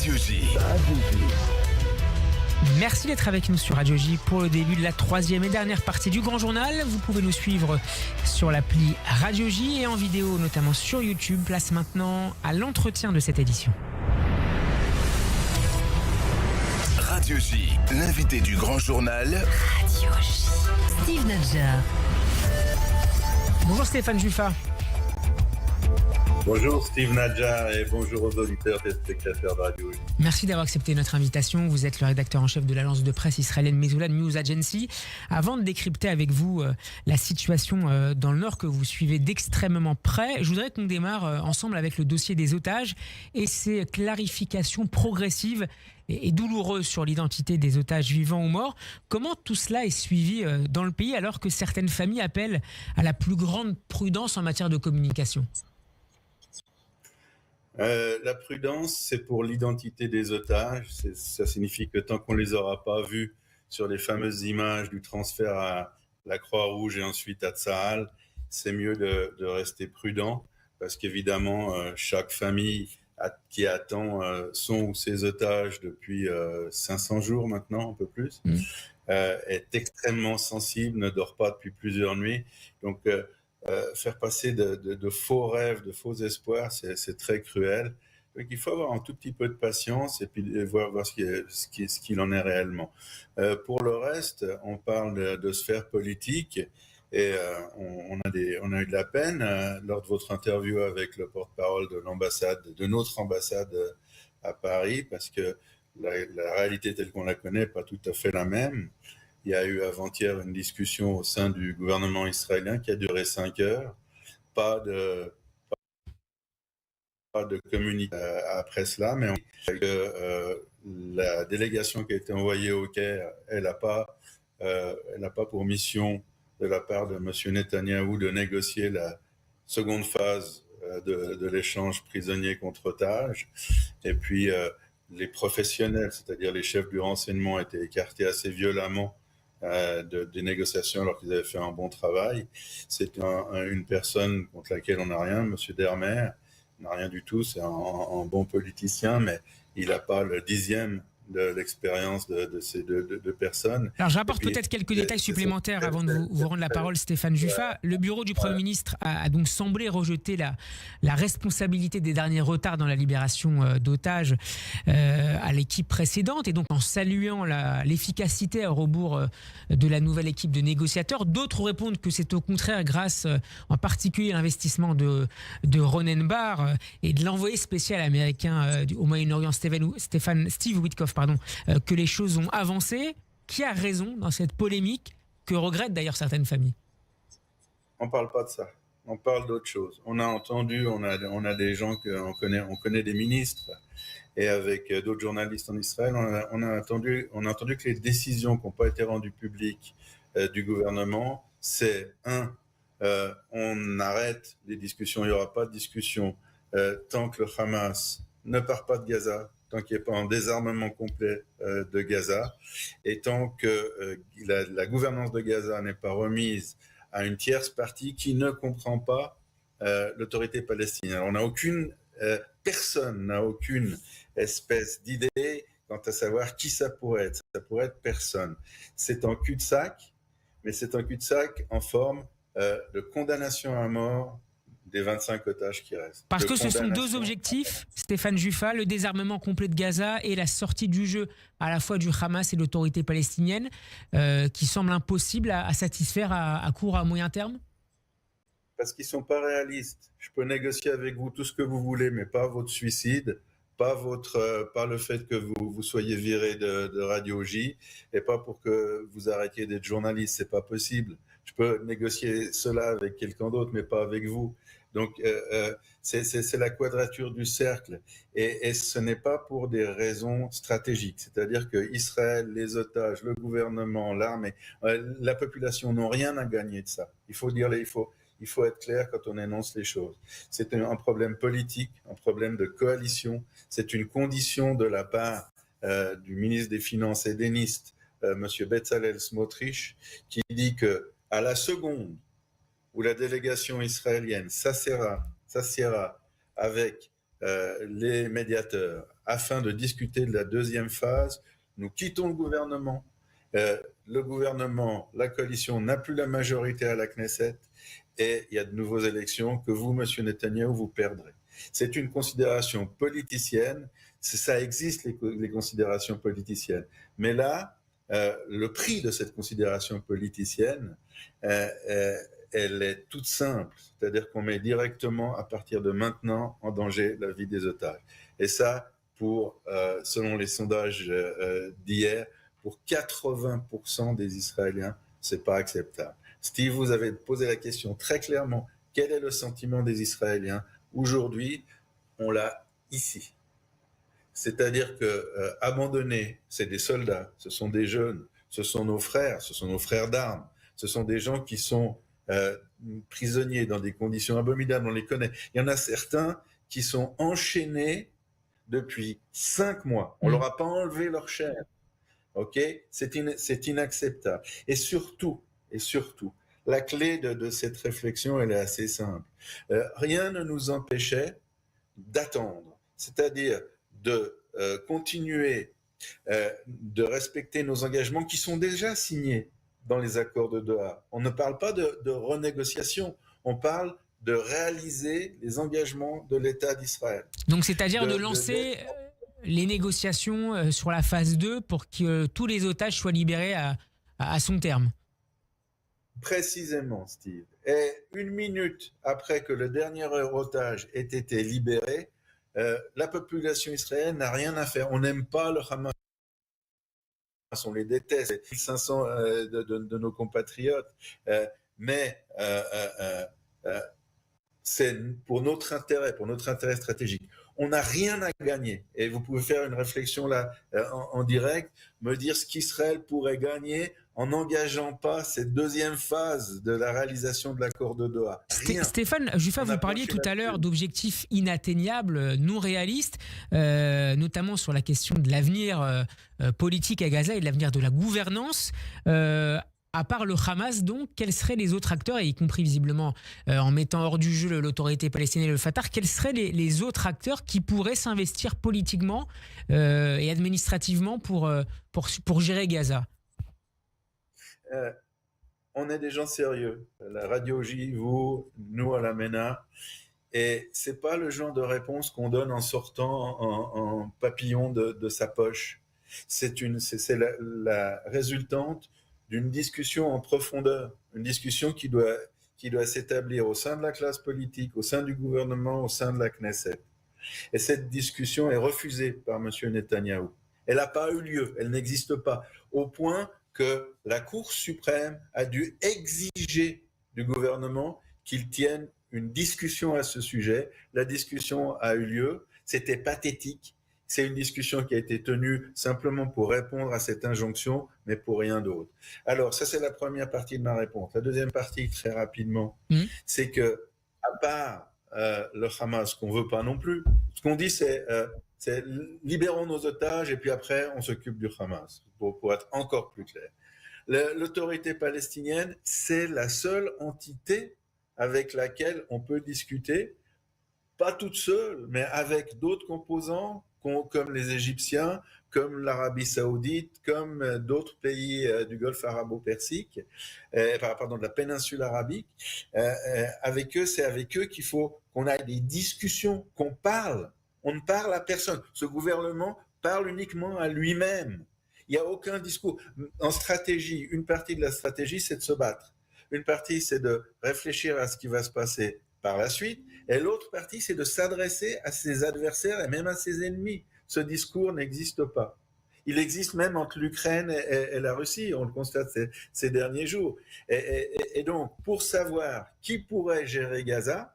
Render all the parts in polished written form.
Radio J. Merci d'être avec nous sur Radio J pour le début de la troisième et dernière partie du Grand Journal. Vous pouvez nous suivre sur l'appli Radio J et en vidéo, notamment sur YouTube. Place maintenant à l'entretien de cette édition. Radio J, l'invité du Grand Journal. Radio J. Steve Nadjar. Bonjour Stéphane Juffa. Bonjour Steve Nadjar et bonjour aux auditeurs et spectateurs de Radio J. Merci d'avoir accepté notre invitation. Vous êtes le rédacteur en chef de l'agence de presse israélienne Mesoula News Agency. Avant de décrypter avec vous la situation dans le Nord que vous suivez d'extrêmement près, je voudrais qu'on démarre ensemble avec le dossier des otages et ses clarifications progressives et douloureuses sur l'identité des otages vivants ou morts. Comment tout cela est suivi dans le pays alors que certaines familles appellent à la plus grande prudence en matière de communication ? La prudence, c'est pour l'identité des otages. Ça signifie que tant qu'on les aura pas vus sur les fameuses images du transfert à la Croix-Rouge et ensuite à Tsahal, c'est mieux de rester prudent parce qu'évidemment, chaque famille qui attend son ou ses otages depuis 500 jours maintenant, un peu plus, est extrêmement sensible, ne dort pas depuis plusieurs nuits. Donc, faire passer de faux rêves, de faux espoirs, c'est très cruel. Donc il faut avoir un tout petit peu de patience et puis voir ce qu'il en est réellement. Pour le reste, on parle de sphère politique et on a eu de la peine lors de votre interview avec le porte-parole de notre ambassade à Paris, parce que la réalité telle qu'on la connaît n'est pas tout à fait la même. Il y a eu avant-hier une discussion au sein du gouvernement israélien qui a duré 5 heures. Pas de communiqué après cela, mais la délégation qui a été envoyée au Caire, elle n'a pas pour mission de la part de M. Netanyahou de négocier la seconde phase de l'échange prisonniers contre otages. Et puis les professionnels, c'est-à-dire les chefs du renseignement, étaient écartés assez violemment des négociations alors qu'ils avaient fait un bon travail. C'est une personne contre laquelle on n'a rien, M. Dermer, n'a rien du tout, c'est un bon politicien, mais il n'a pas le 10e de l'expérience de ces deux personnes. Alors j'apporte peut-être quelques détails supplémentaires avant de vous rendre la parole, Stéphane Juffa. Le bureau du Premier ministre a donc semblé rejeter la responsabilité des derniers retards dans la libération d'otages à l'équipe précédente, et donc en saluant l'efficacité au rebours de la nouvelle équipe de négociateurs. D'autres répondent que c'est au contraire grâce en particulier à l'investissement de Ronen Bar et de l'envoyé spécial américain au Moyen-Orient Steve Witkoff, que les choses ont avancé. Qui a raison dans cette polémique que regrettent d'ailleurs certaines familles? On ne parle pas de ça. On parle d'autre chose. On a entendu, on a des gens qu'on connaît, on connaît des ministres, et avec d'autres journalistes en Israël, on a entendu que les décisions qui n'ont pas été rendues publiques du gouvernement, c'est on arrête les discussions, il n'y aura pas de discussion tant que le Hamas ne part pas de Gaza, tant qu'il n'y a pas un désarmement complet de Gaza, et tant que la gouvernance de Gaza n'est pas remise à une tierce partie qui ne comprend pas l'autorité palestinienne. Alors, personne n'a aucune espèce d'idée quant à savoir qui ça pourrait être. Ça pourrait être personne. C'est un cul-de-sac, mais c'est un cul-de-sac en forme de condamnation à mort des 25 otages qui restent. Parce que ce sont deux objectifs, Stéphane Juffa, le désarmement complet de Gaza et la sortie du jeu à la fois du Hamas et de l'autorité palestinienne, qui semblent impossibles à satisfaire à court, à moyen terme? Parce qu'ils ne sont pas réalistes. Je peux négocier avec vous tout ce que vous voulez, mais pas votre suicide, pas le fait que vous soyez viré de Radio J, et pas pour que vous arrêtiez d'être journaliste. C'est pas possible. Je peux négocier cela avec quelqu'un d'autre, mais pas avec vous. Donc, c'est la quadrature du cercle. Et ce n'est pas pour des raisons stratégiques. C'est-à-dire que Israël, les otages, le gouvernement, l'armée, la population n'ont rien à gagner de ça. Il faut être clair quand on énonce les choses. C'est un problème politique, un problème de coalition. C'est une condition de la part du ministre des Finances édéniste, Monsieur Bezalel Smotrich, qui dit que à la seconde où la délégation israélienne s'assiera avec les médiateurs afin de discuter de la deuxième phase, nous quittons le gouvernement. Le gouvernement, la coalition n'a plus la majorité à la Knesset et il y a de nouvelles élections que vous, M. Netanyahou, vous perdrez. C'est une considération politicienne. Ça existe, les considérations politiciennes. Mais là, le prix de cette considération politicienne, elle est toute simple. C'est-à-dire qu'on met directement, à partir de maintenant, en danger la vie des otages. Et ça, selon les sondages d'hier, pour 80% des Israéliens, c'est pas acceptable. Steve, vous avez posé la question très clairement. Quel est le sentiment des Israéliens? Aujourd'hui, on l'a ici. C'est-à-dire que abandonnés, c'est des soldats, ce sont des jeunes, ce sont nos frères d'armes, ce sont des gens qui sont prisonniers dans des conditions abominables, on les connaît. Il y en a certains qui sont enchaînés depuis 5 mois. On leur a pas enlevé leur chair. Ok, c'est inacceptable. Et surtout, la clé de cette réflexion, elle est assez simple. Rien ne nous empêchait d'attendre, c'est-à-dire de continuer de respecter nos engagements qui sont déjà signés dans les accords de Doha. On ne parle pas de renégociation, on parle de réaliser les engagements de l'État d'Israël. Donc c'est-à-dire de lancer les négociations sur la phase 2 pour que tous les otages soient libérés à son terme. Précisément, Steve. Et 1 minute après que le dernier otage ait été libéré, la population israélienne n'a rien à faire. On n'aime pas le Hamas. On les déteste. 1500 de nos compatriotes. Mais c'est pour notre intérêt stratégique. On n'a rien à gagner. Et vous pouvez faire une réflexion là en direct, me dire ce qu'Israël pourrait gagner en n'engageant pas cette deuxième phase de la réalisation de l'accord de Doha. Rien. Stéphane Juffa, vous parliez tout à l'heure d'objectifs inatteignables, non réalistes, notamment sur la question de l'avenir politique à Gaza et de l'avenir de la gouvernance. À part le Hamas, donc, quels seraient les autres acteurs, et y compris visiblement en mettant hors du jeu l'autorité palestinienne et le Fatah, quels seraient les autres acteurs qui pourraient s'investir politiquement et administrativement pour gérer Gaza? On est des gens sérieux. La Radio J, vous, nous à la MENA. Et c'est pas le genre de réponse qu'on donne en sortant en papillon de sa poche. C'est la résultante d'une discussion en profondeur, une discussion qui doit s'établir au sein de la classe politique, au sein du gouvernement, au sein de la Knesset. Et cette discussion est refusée par M. Netanyahou. Elle n'a pas eu lieu, elle n'existe pas, au point que la Cour suprême a dû exiger du gouvernement qu'il tienne une discussion à ce sujet. La discussion a eu lieu, c'était pathétique. C'est une discussion qui a été tenue simplement pour répondre à cette injonction, mais pour rien d'autre. Alors, ça, c'est la première partie de ma réponse. La deuxième partie, très rapidement, c'est que, à part le Hamas, qu'on ne veut pas non plus, ce qu'on dit, c'est libérons nos otages et puis après, on s'occupe du Hamas, pour être encore plus clair. L'autorité palestinienne, c'est la seule entité avec laquelle on peut discuter, pas toute seule, mais avec d'autres composants, comme les Égyptiens, comme l'Arabie Saoudite, comme d'autres pays du Golfe arabo-persique, de la péninsule arabique. Avec eux, c'est avec eux qu'il faut qu'on ait des discussions, qu'on parle. On ne parle à personne. Ce gouvernement parle uniquement à lui-même. Il n'y a aucun discours. En stratégie, une partie de la stratégie, c'est de se battre. Une partie, c'est de réfléchir à ce qui va se passer par la suite. Et l'autre partie, c'est de s'adresser à ses adversaires et même à ses ennemis. Ce discours n'existe pas. Il existe même entre l'Ukraine et la Russie, on le constate ces derniers jours. Et donc, pour savoir qui pourrait gérer Gaza,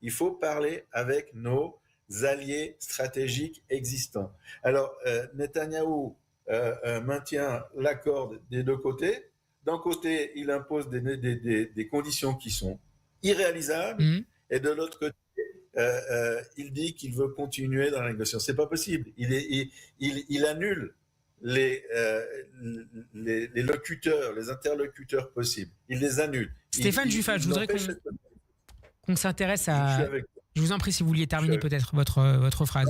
il faut parler avec nos alliés stratégiques existants. Alors, Netanyahou maintient l'accord des deux côtés. D'un côté, il impose des conditions qui sont irréalisables, et de l'autre côté, il dit qu'il veut continuer dans la négociation. C'est pas possible. Il annule les locuteurs, les interlocuteurs possibles. Il les annule. Stéphane Juffa, je voudrais qu'on s'intéresse à Je vous en prie, si vous vouliez terminer peut-être votre phrase.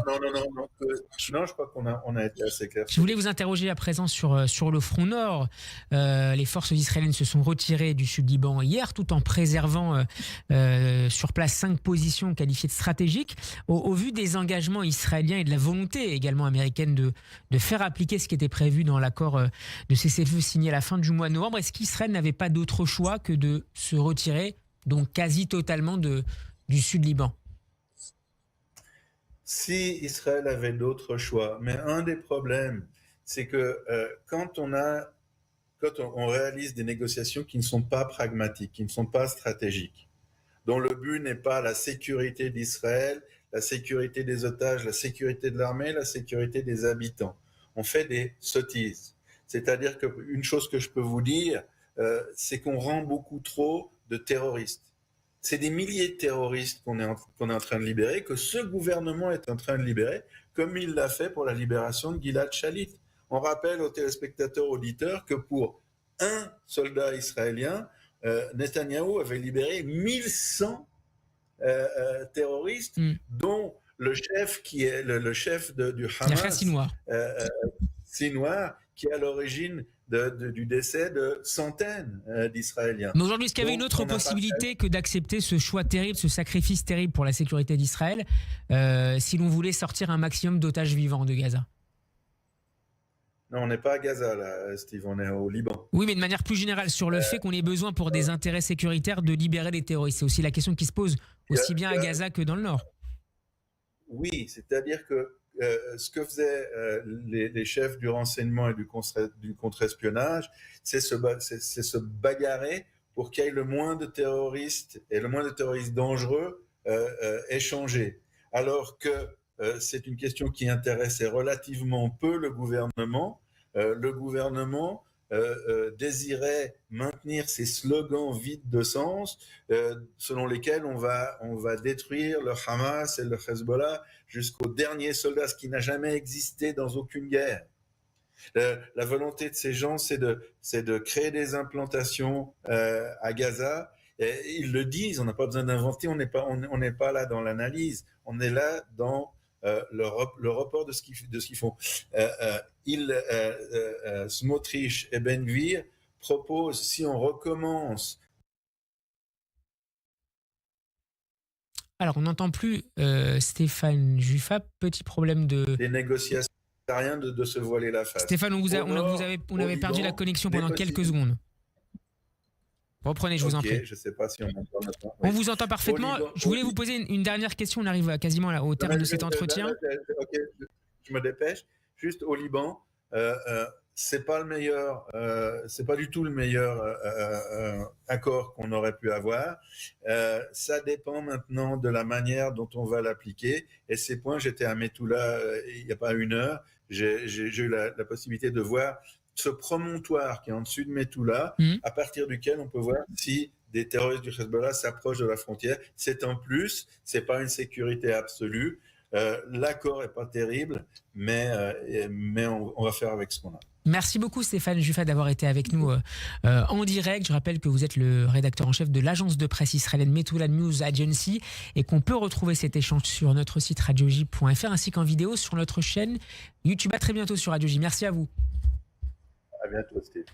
Non, je crois qu'on a été assez clair. Je voulais vous interroger à présent sur le front nord. Les forces israéliennes se sont retirées du sud-Liban hier, tout en préservant sur place 5 positions qualifiées de stratégiques. Au vu des engagements israéliens et de la volonté également américaine de faire appliquer ce qui était prévu dans l'accord de cessez-le-feu signé à la fin du mois de novembre, est-ce qu'Israël n'avait pas d'autre choix que de se retirer, donc quasi totalement du sud-Liban? Si Israël avait d'autres choix, mais un des problèmes, c'est que quand on réalise des négociations qui ne sont pas pragmatiques, qui ne sont pas stratégiques, dont le but n'est pas la sécurité d'Israël, la sécurité des otages, la sécurité de l'armée, la sécurité des habitants, on fait des sottises. C'est-à-dire qu'une chose que je peux vous dire, c'est qu'on rend beaucoup trop de terroristes. C'est des milliers de terroristes qu'on est en train de libérer, que ce gouvernement est en train de libérer, comme il l'a fait pour la libération de Gilad Shalit. On rappelle aux téléspectateurs, auditeurs, que pour un soldat israélien, Netanyahou avait libéré 1100 terroristes, dont le chef qui est le chef du Hamas, Sinwar, qui est à l'origine du décès de centaines d'Israéliens. Mais aujourd'hui, est-ce qu'il y avait une autre possibilité que d'accepter ce choix terrible, ce sacrifice terrible pour la sécurité d'Israël, si l'on voulait sortir un maximum d'otages vivants de Gaza? Non, on n'est pas à Gaza, là, Steve, on est au Liban. Oui, mais de manière plus générale, sur le fait qu'on ait besoin pour des intérêts sécuritaires de libérer les terroristes. C'est aussi la question qui se pose aussi bien à Gaza que dans le Nord. Oui, c'est-à-dire que ce que faisaient les chefs du renseignement et du contre-espionnage, c'est se bagarrer pour qu'il y ait le moins de terroristes et le moins de terroristes dangereux échangés. Alors que c'est une question qui intéressait relativement peu le gouvernement. Le gouvernement désirait maintenir ces slogans vides de sens selon lesquels on va détruire le Hamas et le Hezbollah jusqu'au dernier soldat, ce qui n'a jamais existé dans aucune guerre. La volonté de ces gens, c'est de créer des implantations à Gaza. Et ils le disent, on n'a pas besoin d'inventer, on n'est pas là dans l'analyse, on est là dans le report de ce qu'ils font. Smotrich et Ben Gvir proposent, si on recommence. Alors, on n'entend plus Stéphane Juffa, petit problème de... Des négociations, ça sert à rien de se voiler la face. Stéphane, on avait perdu la connexion pendant quelques secondes. Reprenez, je vous en prie. Je ne sais pas si on m'entend maintenant. On vous entend parfaitement. Je voulais vous poser une dernière question. On arrive quasiment au terme de cet entretien. Je me dépêche. Juste au Liban, c'est pas le meilleur, c'est pas du tout le meilleur accord qu'on aurait pu avoir. Ça dépend maintenant de la manière dont on va l'appliquer. Et ces points, j'étais à Metula il n'y a pas une heure. J'ai eu la possibilité de voir ce promontoire qui est en dessus de Metula, à partir duquel on peut voir si des terroristes du Hezbollah s'approchent de la frontière. C'est un plus, c'est pas une sécurité absolue. L'accord est pas terrible, mais on va faire avec ce qu'on a. Merci beaucoup Stéphane Juffa d'avoir été avec nous en direct. Je rappelle que vous êtes le rédacteur en chef de l'agence de presse israélienne Metula News Agency et qu'on peut retrouver cet échange sur notre site radioj.fr ainsi qu'en vidéo sur notre chaîne YouTube. À très bientôt sur Radio J. Merci à vous. À bientôt, Steve.